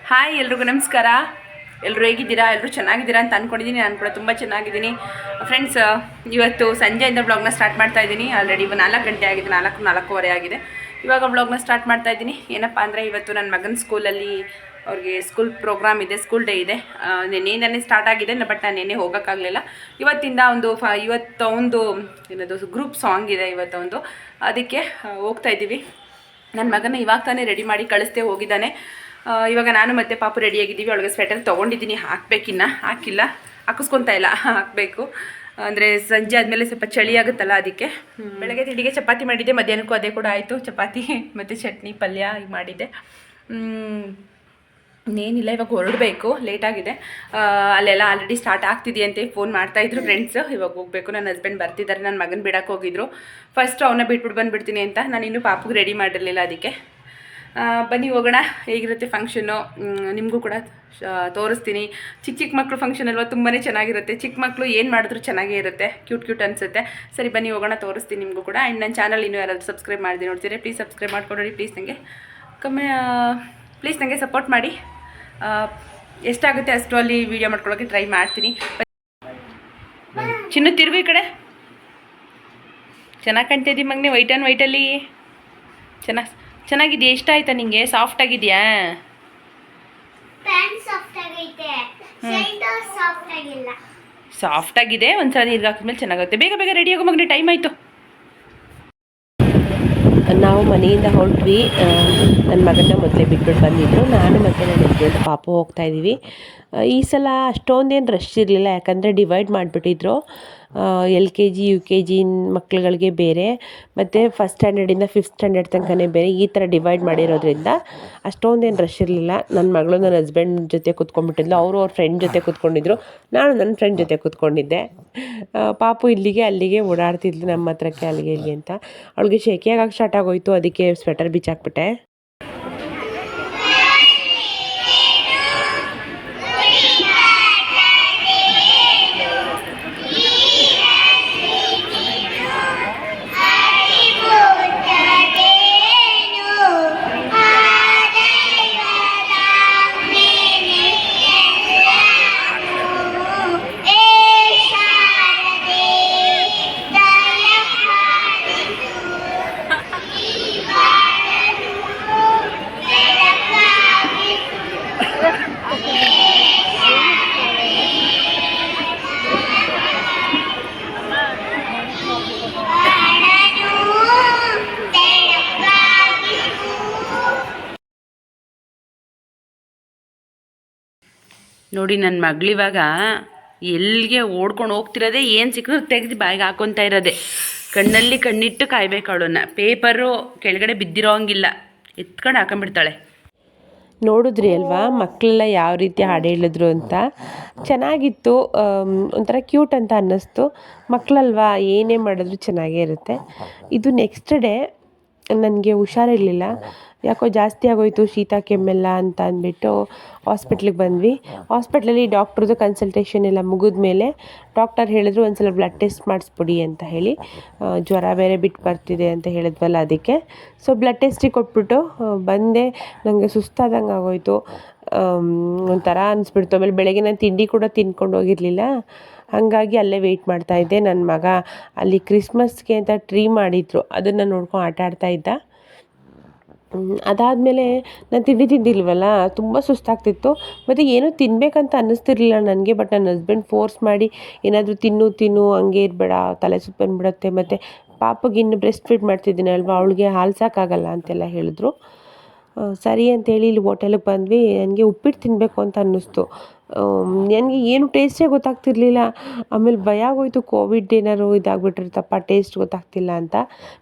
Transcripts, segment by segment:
Hi ಎಲ್ರಿಗೂ ನಮಸ್ಕಾರ. ಎಲ್ಲರೂ ಹೇಗಿದ್ದೀರಾ? ಎಲ್ಲರೂ ಚೆನ್ನಾಗಿದ್ದೀರಾ ಅಂತ ಅಂದ್ಕೊಂಡಿದ್ದೀನಿ. ನಾನು ಕೂಡ ತುಂಬ ಚೆನ್ನಾಗಿದ್ದೀನಿ ಫ್ರೆಂಡ್ಸ್. ಇವತ್ತು ಸಂಜೆಯಿಂದ ಬ್ಲಾಗ್ನ ಸ್ಟಾರ್ಟ್ ಮಾಡ್ತಾ ಇದ್ದೀನಿ. ಆಲ್ರೆಡಿ 4 ಗಂಟೆ ಆಗಿದೆ, 4:30 ಆಗಿದೆ. ಇವಾಗ ಬ್ಲಾಗ್ನ ಸ್ಟಾರ್ಟ್ ಮಾಡ್ತಾ ಇದ್ದೀನಿ. ಏನಪ್ಪ ಅಂದರೆ ಇವತ್ತು ನನ್ನ ಮಗನ ಸ್ಕೂಲಲ್ಲಿ ಅವ್ರಿಗೆ ಸ್ಕೂಲ್ ಪ್ರೋಗ್ರಾಮ್ ಇದೆ, ಸ್ಕೂಲ್ ಡೇ ಇದೆ. ನೆನ್ನೆಯಿಂದನೇ ಸ್ಟಾರ್ಟ್ ಆಗಿದೆ, ಬಟ್ ನಾನು ನೆನ್ನೆ ಹೋಗೋಕ್ಕಾಗಲಿಲ್ಲ. ಇವತ್ತಿಂದ ಇವತ್ತೊಂದು ಏನದು ಗ್ರೂಪ್ ಸಾಂಗ್ ಇದೆ ಇವತ್ತೊಂದು, ಅದಕ್ಕೆ ಹೋಗ್ತಾ ಇದ್ದೀವಿ. ನನ್ನ ಮಗನ ಇವಾಗ ತಾನೇ ರೆಡಿ ಮಾಡಿ ಕಳಿಸ್ತೇ ಹೋಗಿದ್ದಾನೆ. ಇವಾಗ ನಾನು ಮತ್ತು ಪಾಪು ರೆಡಿಯಾಗಿದ್ದೀವಿ. ಅವಳಿಗೆ ಸ್ವೆಟರ್ ತೊಗೊಂಡಿದ್ದೀನಿ, ಹಾಕಿಲ್ಲ, ಹಾಕಿಸ್ಕೊತಾ ಇಲ್ಲ, ಹಾಕಬೇಕು. ಅಂದರೆ ಸಂಜೆ ಆದಮೇಲೆ ಸ್ವಲ್ಪ ಚಳಿ ಆಗುತ್ತಲ್ಲ, ಅದಕ್ಕೆ. ಬೆಳಗ್ಗೆ ತಿಂಡಿಗೆ ಚಪಾತಿ ಮಾಡಿದ್ದೆ, ಮಧ್ಯಾಹ್ನಕ್ಕೂ ಅದೇ ಕೂಡ ಆಯಿತು. ಚಪಾತಿ ಮತ್ತು ಚಟ್ನಿ ಪಲ್ಯ ಈಗ ಮಾಡಿದ್ದೆ. ಇನ್ನೇನಿಲ್ಲ, ಇವಾಗ ಹೊರಡಬೇಕು, ಲೇಟಾಗಿದೆ. ಅಲ್ಲೆಲ್ಲ ಆಲ್ರೆಡಿ ಸ್ಟಾರ್ಟ್ ಆಗ್ತಿದೆಯಂತೆ, ಫೋನ್ ಮಾಡ್ತಾಯಿದ್ರು ಫ್ರೆಂಡ್ಸು. ಇವಾಗ ಹೋಗಬೇಕು. ನನ್ನ ಹಸ್ಬೆಂಡ್ ಬರ್ತಿದ್ದಾರೆ, ನನ್ನ ಮಗನ ಬಿಡೋಕೆ ಹೋಗಿದ್ರು. ಫಸ್ಟು ಅವನ್ನ ಬಿಟ್ಬಿಟ್ಟು ಬಂದುಬಿಡ್ತೀನಿ ಅಂತ, ನಾನು ಇನ್ನೂ ಪಾಪುಗೆ ರೆಡಿ ಮಾಡಿರಲಿಲ್ಲ. ಅದಕ್ಕೆ ಬನ್ನಿ ಹೋಗೋಣ. ಹೇಗಿರುತ್ತೆ ಫಂಕ್ಷನ್ನು ನಿಮಗೂ ಕೂಡ ತೋರಿಸ್ತೀನಿ. ಚಿಕ್ಕ ಮಕ್ಕಳು ಫಂಕ್ಷನ್ ಅಲ್ವಾ, ತುಂಬಾ ಚೆನ್ನಾಗಿರುತ್ತೆ. ಚಿಕ್ಕ ಮಕ್ಕಳು ಏನು ಮಾಡಿದ್ರು ಚೆನ್ನಾಗೇ ಇರುತ್ತೆ, ಕ್ಯೂಟ್ ಅನಿಸುತ್ತೆ. ಸರಿ ಬನ್ನಿ ಹೋಗೋಣ, ತೋರಿಸ್ತೀನಿ ನಿಮಗೂ ಕೂಡ. ಆ್ಯಂಡ್ ನನ್ನ ಚಾನಲ್ ಇನ್ನೂ ಯಾರಾದರೂ ಸಬ್ಸ್ಕ್ರೈಬ್ ಮಾಡಿದೆ ನೋಡ್ತೀರಿ, ಪ್ಲೀಸ್ ಸಬ್ಸ್ಕ್ರೈಬ್ ಮಾಡ್ಕೊಂಡ್ರಿ. ಪ್ಲೀಸ್ ನನಗೆ ಸಪೋರ್ಟ್ ಮಾಡಿ. ಎಷ್ಟಾಗುತ್ತೆ ಅಷ್ಟು ಅಲ್ಲಿ ವೀಡಿಯೋ ಮಾಡ್ಕೊಳ್ಳೋಕ್ಕೆ ಟ್ರೈ ಮಾಡ್ತೀನಿ. ಚಿನ್ನು ತಿರುಗು ಈ ಕಡೆ. ಚೆನ್ನಾಗಿ ಕಾಣ್ತಾ ಇದ್ದೀವಿ ಮಗನೇ, ವೈಟಲ್ಲಿ ಚೆನ್ನಾಗಿದೆಯಾ? ಇಷ್ಟ ಆಯ್ತಾ ನಿಂಗೆ? ಸಾಫ್ಟ್ ಆಗಿದೆಯಾ? ಸಾಫ್ಟ್ ಆಗಿದೆ. ಒಂದ್ಸಲ ನೀರಿಗೆ ಹಾಕಿದ್ಮೇಲೆ ಚೆನ್ನಾಗುತ್ತೆ. ಬೇಗ ರೆಡಿ ಆಗೋ ಮಗನೇ, ಟೈಮ್ ಆಯಿತು. ನಾವು ಮನೆಯಿಂದ ಹೊರಟ್ವಿ. ನನ್ನ ಮಗನ ಮೊದಲೇ ಬಿಟ್ಬಿಟ್ಟು ಬಂದಿದ್ದರು. ನಾನು ಮತ್ತು ನನ್ನ ಹಸ್ಬೆಂಡ್ ಪಾಪು ಹೋಗ್ತಾಯಿದ್ದೀವಿ. ಈ ಸಲ ಅಷ್ಟೊಂದೇನು ರಶ್ ಇರಲಿಲ್ಲ, ಯಾಕಂದರೆ ಡಿವೈಡ್ ಮಾಡಿಬಿಟ್ಟಿದ್ರು. LKG UKG ಮಕ್ಳುಗಳಿಗೆ ಬೇರೆ, ಮತ್ತು ಫಸ್ಟ್ ಸ್ಟ್ಯಾಂಡರ್ಡಿಂದ 5th ಸ್ಟ್ಯಾಂಡರ್ಡ್ ತನಕನೇ ಬೇರೆ, ಈ ಥರ ಡಿವೈಡ್ ಮಾಡಿರೋದ್ರಿಂದ ಅಷ್ಟೊಂದೇನು ರಶ್ ಇರಲಿಲ್ಲ. ನನ್ನ ಮಗಳು ನನ್ನ ಹಸ್ಬೆಂಡ್ ಜೊತೆ ಕೂತ್ಕೊಂಡ್ಬಿಟ್ಟಿದ್ಲು, ಅವ್ರ ಫ್ರೆಂಡ್ ಜೊತೆ ಕೂತ್ಕೊಂಡಿದ್ರು, ನಾನು ನನ್ನ ಫ್ರೆಂಡ್ ಜೊತೆ ಕೂತ್ಕೊಂಡಿದ್ದೆ. ಪಾಪು ಇಲ್ಲಿಗೆ ಅಲ್ಲಿಗೆ ಓಡಾಡ್ತಿದ್ಲು, ನಮ್ಮ ಹತ್ರಕ್ಕೆ ಅಲ್ಲಿಗೆ ಇಲ್ಲಿ ಅಂತ. ಅವಳಿಗೆ ಶೆಕೆಯಾಗಕ್ಕೆ ಸ್ಟಾರ್ಟ್ ಆಗೋಯ್ತು, ಅದಕ್ಕೆ ಸ್ವೆಟರ್ ಬಿಚ್ಚಾಕ್ಬಿಟ್ಟೆ. ನೋಡಿ, ನನ್ನ ಮಗಳಿವಾಗ ಎಲ್ಲಿಗೆ ಓಡ್ಕೊಂಡು ಹೋಗ್ತಿರೋದೆ, ಏನು ಸಿಕ್ಕಿದ್ರು ತೆಗೆದು ಬಾಯಿಗೆ ಹಾಕೊತಾ ಇರೋದೆ. ಕಣ್ಣಲ್ಲಿ ಕಣ್ಣಿಟ್ಟು ಕಾಯ್ಬೇಕು ಅವಳನ್ನು. ಪೇಪರು ಕೆಳಗಡೆ ಬಿದ್ದಿರೋ ಹಂಗಿಲ್ಲ, ಎತ್ಕೊಂಡು ಹಾಕೊಂಡ್ಬಿಡ್ತಾಳೆ. ನೋಡಿದ್ರಿ ಅಲ್ವಾ ಮಕ್ಕಳೆಲ್ಲ ಯಾವ ರೀತಿ ಹಾಡು ಹೇಳಿದ್ರು ಅಂತ. ಚೆನ್ನಾಗಿತ್ತು, ಒಂಥರ ಕ್ಯೂಟ್ ಅಂತ ಅನ್ನಿಸ್ತು. ಮಕ್ಕಳಲ್ವಾ, ಏನೇ ಮಾಡಿದ್ರು ಚೆನ್ನಾಗೇ ಇರುತ್ತೆ. ಇದು ನೆಕ್ಸ್ಟ್ ಡೇ ನನಗೆ ಹುಷಾರಿರಲಿಲ್ಲ, ಯಾಕೋ ಜಾಸ್ತಿ ಆಗೋಯಿತು ಶೀತ ಕೆಮ್ಮೆಲ್ಲ ಅಂತ ಅಂದ್ಬಿಟ್ಟು ಹಾಸ್ಪಿಟ್ಲಿಗೆ ಬಂದ್ವಿ. ಹಾಸ್ಪಿಟ್ಲಲ್ಲಿ ಡಾಕ್ಟ್ರದ್ದು ಕನ್ಸಲ್ಟೇಷನ್ ಎಲ್ಲ ಮುಗಿದ ಮೇಲೆ ಡಾಕ್ಟರ್ ಹೇಳಿದ್ರು ಒಂದು ಸಲ ಬ್ಲಡ್ ಟೆಸ್ಟ್ ಮಾಡಿಸ್ಬಿಡಿ ಅಂತ ಹೇಳಿ. ಜ್ವರ ಬೇರೆ ಬಿಟ್ಟು ಬರ್ತಿದೆ ಅಂತ ಹೇಳಿದ್ವಲ್ಲ, ಅದಕ್ಕೆ ಸೊ ಬ್ಲಡ್ ಟೆಸ್ಟಿಗೆ ಕೊಟ್ಬಿಟ್ಟು ಬಂದೆ. ನನಗೆ ಸುಸ್ತಾದಂಗೆ ಆಗೋಯಿತು, ಒಂಥರ ಅನಿಸ್ಬಿಡ್ತು. ಆಮೇಲೆ ಬೆಳಗ್ಗೆ ನಾನು ತಿಂಡಿ ಕೂಡ ತಿನ್ಕೊಂಡು ಹೋಗಿರಲಿಲ್ಲ, ಹಾಗಾಗಿ ಅಲ್ಲೇ ವೆಯ್ಟ್ ಮಾಡ್ತಾಯಿದ್ದೆ. ನನ್ನ ಮಗ ಅಲ್ಲಿ ಕ್ರಿಸ್ಮಸ್ಗೆ ಅಂತ ಟ್ರೀ ಮಾಡಿದ್ರು, ಅದನ್ನು ನೋಡ್ಕೊಂಡು ಆಟ ಆಡ್ತಾಯಿದ್ದ. ಅದಾದಮೇಲೆ ನಾನು ತಿಂಡಿ ತಿಂದಿಲ್ವಲ್ಲ, ತುಂಬ ಸುಸ್ತಾಗ್ತಿತ್ತು, ಮತ್ತು ಏನೂ ತಿನ್ನಬೇಕಂತ ಅನ್ನಿಸ್ತಿರ್ಲಿಲ್ಲ ನನಗೆ. ಬಟ್ ನನ್ನ ಹಸ್ಬೆಂಡ್ ಫೋರ್ಸ್ ಮಾಡಿ ಏನಾದರೂ ತಿನ್ನು ಹಂಗೆ ಇರಬೇಡ, ತಲೆ ಸುತ್ತು ಬಂದುಬಿಡುತ್ತೆ, ಮತ್ತು ಪಾಪಗೆ ಇನ್ನು ಬ್ರೆಸ್ಟ್ ಫೀಡ್ ಮಾಡ್ತಿದ್ದೀನಿ ಅಲ್ವಾ, ಅವಳಿಗೆ ಹಾಲು ಸಾಕಾಗಲ್ಲ ಅಂತೆಲ್ಲ ಹೇಳಿದ್ರು. ಸರಿ ಅಂತೇಳಿ ಇಲ್ಲಿ ಹೋಟೆಲಿಗೆ ಬಂದ್ವಿ. ನನಗೆ ಉಪ್ಪಿಟ್ಟು ತಿನ್ನಬೇಕು ಅಂತ ಅನ್ನಿಸ್ತು. ನನಗೆ ಏನು ಟೇಸ್ಟೇ ಗೊತ್ತಾಗ್ತಿರ್ಲಿಲ್ಲ. ಆಮೇಲೆ ಭಯ ಆಗೋಯಿತು, ಕೋವಿಡ್ ಏನಾದ್ರು ಇದಾಗ್ಬಿಟ್ಟಿರುತ್ತಪ್ಪ, ಟೇಸ್ಟ್ ಗೊತ್ತಾಗ್ತಿಲ್ಲ ಅಂತ.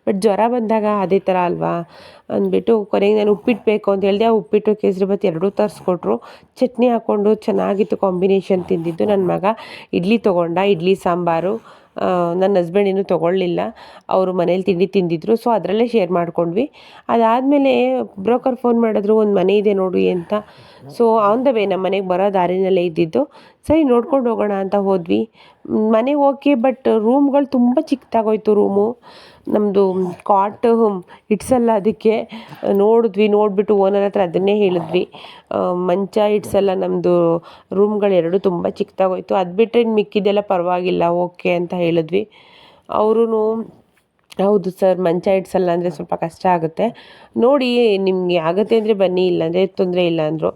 ಬಟ್ ಜ್ವರ ಬಂದಾಗ ಅದೇ ಥರ ಅಲ್ವಾ ಅಂದ್ಬಿಟ್ಟು ಕೊನೆಗೆ ನಾನು ಉಪ್ಪಿಟ್ಟು ಬೇಕು ಅಂತ ಹೇಳಿದೆ. ಆ ಉಪ್ಪಿಟ್ಟು ಕೇಸರಿಬಾತ್ ಎರಡೂ ತರಿಸ್ಕೊಟ್ರು. ಚಟ್ನಿ ಹಾಕ್ಕೊಂಡು ಚೆನ್ನಾಗಿತ್ತು ಕಾಂಬಿನೇಷನ್ ತಿಂದಿದ್ದು. ನನ್ನ ಮಗ ಇಡ್ಲಿ ತೊಗೊಂಡ, ಇಡ್ಲಿ ಸಾಂಬಾರು. ನನ್ನ ಹಸ್ಬೆಂಡ್ ಇನ್ನೂ ತೊಗೊಳ್ಳಿಲ್ಲ, ಅವರು ಮನೇಲಿ ತಿಂಡಿ ತಿಂದಿದ್ರು, ಸೊ ಅದರಲ್ಲೇ ಶೇರ್ ಮಾಡ್ಕೊಂಡ್ವಿ. ಅದಾದಮೇಲೆ ಬ್ರೋಕರ್ ಫೋನ್ ಮಾಡಿದ್ರು, ಒಂದು ಮನೆ ಇದೆ ನೋಡಿ ಅಂತ. ಸೊ ಆನ್ ದ ವೇ ನಮ್ಮ ಮನೆಗೆ ಬರೋ ದಾರಿನಲ್ಲೇ ಇದ್ದಿದ್ದು. ಸರಿ ನೋಡ್ಕೊಂಡು ಹೋಗೋಣ ಅಂತ ಹೋದ್ವಿ. ಮನೆ ಓಕೆ, ಬಟ್ ರೂಮ್ಗಳು ತುಂಬ ಚಿಕ್ಕದಾಗೋಯ್ತು ರೂಮು. ನಮ್ಮದು ಕಾಟ್ ಇಡ್ಸಲ್ಲ ಅದಕ್ಕೆ ನೋಡಿಬಿಟ್ಟು ಓನರ್ ಹತ್ರ ಅದನ್ನೇ ಹೇಳಿದ್ವಿ. ಮಂಚ ಇಡ್ಸಲ್ಲ, ನಮ್ಮದು ರೂಮ್ಗಳು ಎರಡು ತುಂಬ ಚಿಕ್ಕದಾಗೋಯ್ತು, ಅದು ಬಿಟ್ಟರೆ ಮಿಕ್ಕಿದ್ದೆಲ್ಲ ಪರವಾಗಿಲ್ಲ ಓಕೆ ಅಂತ ಹೇಳಿದ್ವಿ. ಅವರೂ ಹೌದು ಸರ್, ಮಂಚ ಇಡ್ಸಲ್ಲ ಅಂದರೆ ಸ್ವಲ್ಪ ಕಷ್ಟ ಆಗುತ್ತೆ, ನೋಡಿ ನಿಮಗೆ ಆಗುತ್ತೆ ಅಂದರೆ ಬನ್ನಿ, ಇಲ್ಲಾಂದರೆ ತೊಂದರೆ ಇಲ್ಲ ಅಂದರು.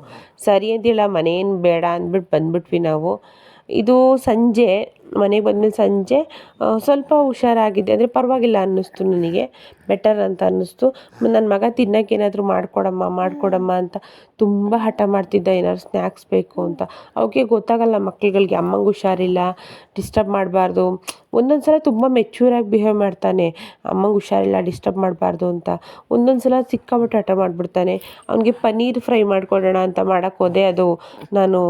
ಸರಿ ಅಂತೇಳಿ ಮನೇನು ಬೇಡ ಅಂದ್ಬಿಟ್ಟು ಬಂದ್ಬಿಟ್ವಿ ನಾವು. ಇದು ಸಂಜೆ ಮನೆಗೆ ಬಂದಮೇಲೆ ಸಂಜೆ ಸ್ವಲ್ಪ ಹುಷಾರಾಗಿದೆ, ಅಂದರೆ ಪರವಾಗಿಲ್ಲ ಅನ್ನಿಸ್ತು, ನನಗೆ ಬೆಟರ್ ಅಂತ ಅನ್ನಿಸ್ತು. ನನ್ನ ಮಗ ತಿನ್ನೋಕೆ ಏನಾದರೂ ಮಾಡಿಕೊಡಮ್ಮ ಅಂತ ತುಂಬ ಹಠ ಮಾಡ್ತಿದ್ದ, ಏನಾದ್ರು ಸ್ನ್ಯಾಕ್ಸ್ ಬೇಕು ಅಂತ. ಅವಕ್ಕೆ ಗೊತ್ತಾಗಲ್ಲ ಮಕ್ಳುಗಳಿಗೆ, ಅಮ್ಮಂಗೆ ಹುಷಾರಿಲ್ಲ, ಡಿಸ್ಟರ್ಬ್ ಮಾಡಬಾರ್ದು. ಒಂದೊಂದು ಸಲ ತುಂಬ ಮೆಚ್ಯೂರಾಗಿ ಬಿಹೇವ್ ಮಾಡ್ತಾನೆ, ಅಮ್ಮಂಗೆ ಹುಷಾರಿಲ್ಲ ಡಿಸ್ಟರ್ಬ್ ಮಾಡಬಾರ್ದು ಅಂತ. ಒಂದೊಂದು ಸಲ ಸಿಕ್ಕಾಬಿಟ್ಟು ಹಠ ಮಾಡಿಬಿಡ್ತಾನೆ. ಅವನಿಗೆ ಪನ್ನೀರ್ ಫ್ರೈ ಮಾಡಿಕೊಡೋಣ ಅಂತ ಮಾಡೋಕ್ಕೆ ಹೋದೆ, ಅದು ನಾನು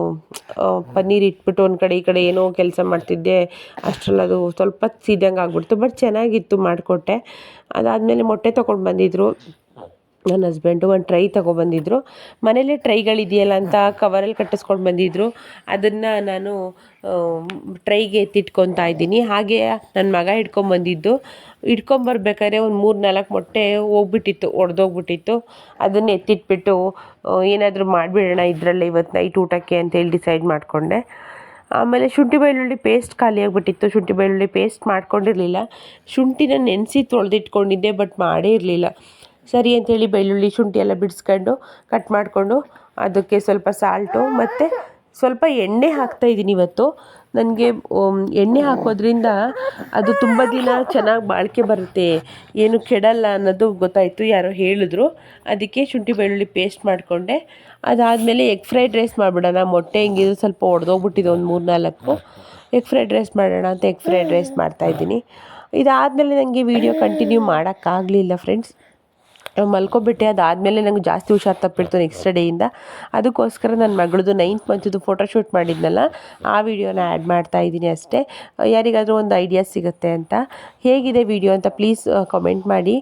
ಪನ್ನೀರ್ ಇಟ್ಬಿಟ್ಟು ಒಂದು ಕಡೆ ಈ ಕಡೆ ಏನೋ ಕೆಲಸ ಮಾಡ್ತಿದ್ದೆ, ಅಷ್ಟರಲ್ಲಿ ಅದು ಸ್ವಲ್ಪ ಸೀದಂಗೆ ಆಗ್ಬಿಡ್ತು. ಬಟ್ ಚೆನ್ನಾಗಿತ್ತು, ಮಾಡಿಕೊಟ್ಟೆ. ಅದಾದಮೇಲೆ ಮೊಟ್ಟೆ ತೊಗೊಂಡು ಬಂದಿದ್ದರು ನನ್ನ ಹಸ್ಬೆಂಡು, ಒಂದು ಟ್ರೈ ತೊಗೊಬಂದಿದ್ರು. ಮನೇಲೇ ಟ್ರೈಗಳಿದೆಯಲ್ಲ ಅಂತ ಕವರಲ್ಲಿ ಕಟ್ಟಿಸ್ಕೊಂಡು ಬಂದಿದ್ದರು. ಅದನ್ನು ನಾನು ಟ್ರೈಗೆ ಎತ್ತಿಟ್ಕೊತಾ ಇದ್ದೀನಿ. ಹಾಗೆ ನನ್ನ ಮಗ ಹಿಡ್ಕೊಂಬಂದಿದ್ದು, ಹಿಡ್ಕೊಂಬರ್ಬೇಕಾದ್ರೆ ಒಂದು 3-4 ಮೊಟ್ಟೆ ಒಡೆದೋಗ್ಬಿಟ್ಟಿತ್ತು. ಅದನ್ನು ಎತ್ತಿಟ್ಬಿಟ್ಟು ಏನಾದರೂ ಮಾಡಿಬಿಡೋಣ ಇದರಲ್ಲೇ ಇವತ್ತು ನೈಟ್ ಊಟಕ್ಕೆ ಅಂತೇಳಿ ಡಿಸೈಡ್ ಮಾಡಿಕೊಂಡೆ. ಆಮೇಲೆ ಶುಂಠಿ ಬೆಳ್ಳುಳ್ಳಿ ಪೇಸ್ಟ್ ಖಾಲಿಯಾಗಿಬಿಟ್ಟಿತ್ತು, ಶುಂಠಿ ಬೆಳ್ಳುಳ್ಳಿ ಪೇಸ್ಟ್ ಮಾಡ್ಕೊಂಡಿರಲಿಲ್ಲ. ಶುಂಠಿನ ನೆನೆಸಿ ತೊಳೆದಿಟ್ಕೊಂಡಿದ್ದೆ, ಬಟ್ ಮಾಡೇ ಇರಲಿಲ್ಲ. ಸರಿ ಅಂಥೇಳಿ ಬೆಳ್ಳುಳ್ಳಿ ಶುಂಠಿ ಎಲ್ಲ ಬಿಡಿಸ್ಕೊಂಡು ಕಟ್ ಮಾಡಿಕೊಂಡು ಅದಕ್ಕೆ ಸ್ವಲ್ಪ ಸಾಲ್ಟು ಮತ್ತು ಸ್ವಲ್ಪ ಎಣ್ಣೆ ಹಾಕ್ತಾಯಿದ್ದೀನಿ ಇವತ್ತು. ನನಗೆ ಎಣ್ಣೆ ಹಾಕೋದ್ರಿಂದ ಅದು ತುಂಬ ದಿನ ಚೆನ್ನಾಗಿ ಬಾಳಿಕೆ ಬರುತ್ತೆ, ಏನು ಕೆಡಲ್ಲ ಅನ್ನೋದು ಗೊತ್ತಾಯಿತು, ಯಾರೋ ಹೇಳಿದ್ರು. ಅದಕ್ಕೆ ಶುಂಠಿ ಬೆಳ್ಳುಳ್ಳಿ ಪೇಸ್ಟ್ ಮಾಡಿಕೊಂಡೆ. ಅದಾದಮೇಲೆ ಎಗ್ ಫ್ರೈಡ್ ರೈಸ್ ಮಾಡಿಬಿಡೋಣ, ಮೊಟ್ಟೆ ಹೆಂಗಿದ್ರು ಸ್ವಲ್ಪ ಒಡೆದೋಗ್ಬಿಟ್ಟಿದೆ, ಒಂದು 3-4 ಎಗ್ ಫ್ರೈಡ್ ರೈಸ್ ಮಾಡೋಣ ಅಂತ ಎಗ್ ಫ್ರೈಡ್ ರೈಸ್ ಮಾಡ್ತಾಯಿದ್ದೀನಿ. ಇದಾದಮೇಲೆ ನನಗೆ ವೀಡಿಯೋ ಕಂಟಿನ್ಯೂ ಮಾಡೋಕ್ಕಾಗಲಿಲ್ಲ ಫ್ರೆಂಡ್ಸ್, ಮಲ್ಕೊಬಿಟ್ಟೆ. ಅದಾದಮೇಲೆ ನಂಗೆ ಜಾಸ್ತಿ ಹುಷಾರು ತಪ್ಪಿಡ್ತು ನೆಕ್ಸ್ಟ್ ಡೇಯಿಂದ. ಅದಕ್ಕೋಸ್ಕರ ನನ್ನ ಮಗಳದು 9th ಮಂತದ್ದು ಫೋಟೋಶೂಟ್ ಮಾಡಿದ್ನಲ್ಲ, ಆ ವಿಡಿಯೋನ ಆ್ಯಡ್ ಮಾಡ್ತಾಯಿದ್ದೀನಿ ಅಷ್ಟೇ, ಯಾರಿಗಾದರೂ ಒಂದು ಐಡಿಯಾ ಸಿಗುತ್ತೆ ಅಂತ. ಹೇಗಿದೆ ವಿಡಿಯೋ ಅಂತ ಪ್ಲೀಸ್ ಕಮೆಂಟ್ ಮಾಡಿ.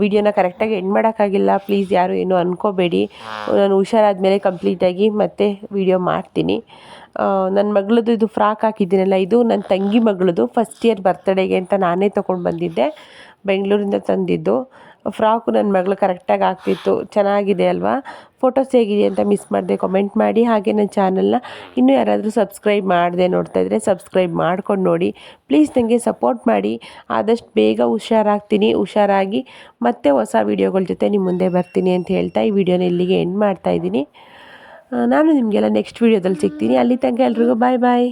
ವಿಡಿಯೋನ ಕರೆಕ್ಟಾಗಿ ಎಂಡ್ ಮಾಡೋಕ್ಕಾಗಿಲ್ಲ, ಪ್ಲೀಸ್ ಯಾರು ಏನೂ ಅಂದ್ಕೋಬೇಡಿ. ನಾನು ಹುಷಾರಾದಮೇಲೆ ಕಂಪ್ಲೀಟಾಗಿ ಮತ್ತೆ ವಿಡಿಯೋ ಮಾಡ್ತೀನಿ. ನನ್ನ ಮಗಳದ್ದು ಇದು ಫ್ರಾಕ್ ಹಾಕಿದ್ದೀನಲ್ಲ, ಇದು ನನ್ನ ತಂಗಿ ಮಗಳದು ಫಸ್ಟ್ ಇಯರ್ ಬರ್ತ್ಡೇಗೆ ಅಂತ ನಾನೇ ತೊಗೊಂಡು ಬಂದಿದ್ದೆ, ಬೆಂಗಳೂರಿಂದ ತಂದಿದ್ದು. ಫ್ರಾಕು ನನ್ನ ಮಗಳು ಕರೆಕ್ಟಾಗಿ ಆಗ್ತಿತ್ತು, ಚೆನ್ನಾಗಿದೆ ಅಲ್ವಾ? ಫೋಟೋಸ್ ಹೇಗಿದೆ ಅಂತ ಮಿಸ್ ಮಾಡಿದೆ ಕಮೆಂಟ್ ಮಾಡಿ. ಹಾಗೆ ನನ್ನ ಚಾನಲ್ನ ಇನ್ನೂ ಯಾರಾದರೂ ಸಬ್ಸ್ಕ್ರೈಬ್ ಮಾಡದೆ ನೋಡ್ತಾಯಿದ್ರೆ ಸಬ್ಸ್ಕ್ರೈಬ್ ಮಾಡ್ಕೊಂಡು ನೋಡಿ ಪ್ಲೀಸ್, ನನಗೆ ಸಪೋರ್ಟ್ ಮಾಡಿ. ಆದಷ್ಟು ಬೇಗ ಹುಷಾರಾಗಿ ಮತ್ತೆ ಹೊಸ ವೀಡಿಯೋಗಳ ಜೊತೆ ನಿಮ್ಮ ಮುಂದೆ ಬರ್ತೀನಿ ಅಂತ ಹೇಳ್ತಾ ಈ ವಿಡಿಯೋನ ಇಲ್ಲಿಗೆ ಎಂಡ್ ಮಾಡ್ತಾಯಿದ್ದೀನಿ. ನಾನು ನಿಮಗೆಲ್ಲ ನೆಕ್ಸ್ಟ್ ವೀಡಿಯೋದಲ್ಲಿ ಸಿಗ್ತೀನಿ. ಅಲ್ಲಿ ತನಕ ಎಲ್ರಿಗೂ ಬಾಯ್ ಬಾಯ್.